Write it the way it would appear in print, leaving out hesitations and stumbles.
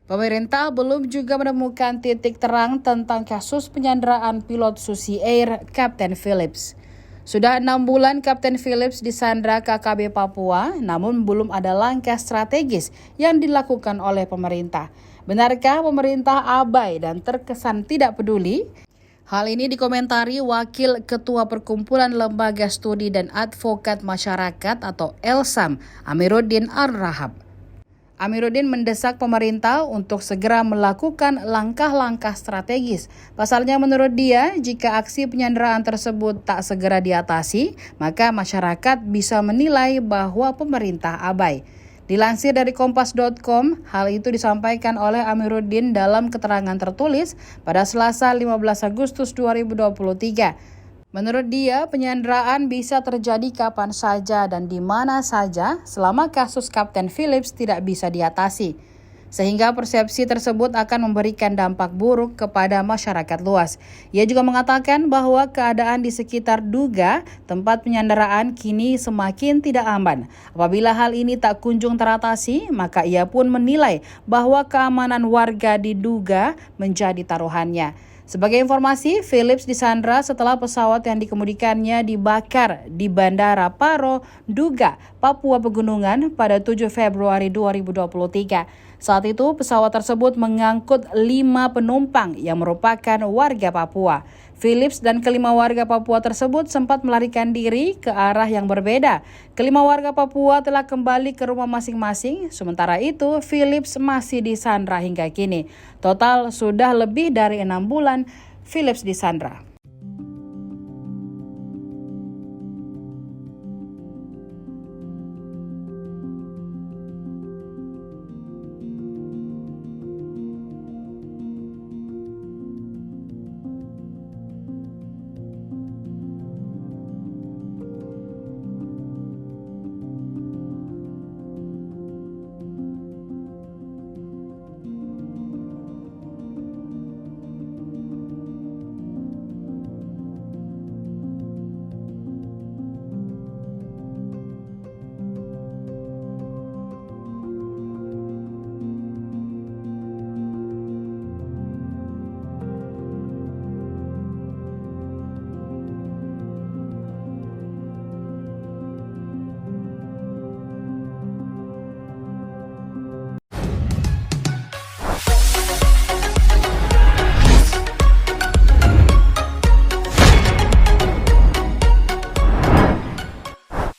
Pemerintah belum juga menemukan titik terang tentang kasus penyanderaan pilot Susi Air Kapten Philips. Sudah 6 bulan Kapten Philips disandra KKB Papua, namun belum ada langkah strategis yang dilakukan oleh pemerintah. Benarkah pemerintah abai dan terkesan tidak peduli? Hal ini dikomentari Wakil Ketua Perkumpulan Lembaga Studi dan Advokat Masyarakat atau LSAM, Amiruddin Ar-Rahab. Amiruddin mendesak pemerintah untuk segera melakukan langkah-langkah strategis. Pasalnya menurut dia, jika aksi penyanderaan tersebut tak segera diatasi, maka masyarakat bisa menilai bahwa pemerintah abai. Dilansir dari kompas.com, hal itu disampaikan oleh Amiruddin dalam keterangan tertulis pada Selasa 15 Agustus 2023. Menurut dia, penyanderaan bisa terjadi kapan saja dan di mana saja selama kasus Kapten Philips tidak bisa diatasi. Sehingga persepsi tersebut akan memberikan dampak buruk kepada masyarakat luas. Ia juga mengatakan bahwa keadaan di sekitar Duga, tempat penyanderaan, kini semakin tidak aman. Apabila hal ini tak kunjung teratasi, maka ia pun menilai bahwa keamanan warga di Duga menjadi taruhannya. Sebagai informasi, Philips disandra setelah pesawat yang dikemudikannya dibakar di Bandara Paro, Duga, Papua Pegunungan pada 7 Februari 2023. Saat itu, pesawat tersebut mengangkut 5 penumpang yang merupakan warga Papua. Philips dan kelima warga Papua tersebut sempat melarikan diri ke arah yang berbeda. Kelima warga Papua telah kembali ke rumah masing-masing, sementara itu Philips masih disandra hingga kini. Total sudah lebih dari 6 bulan Philips disandra.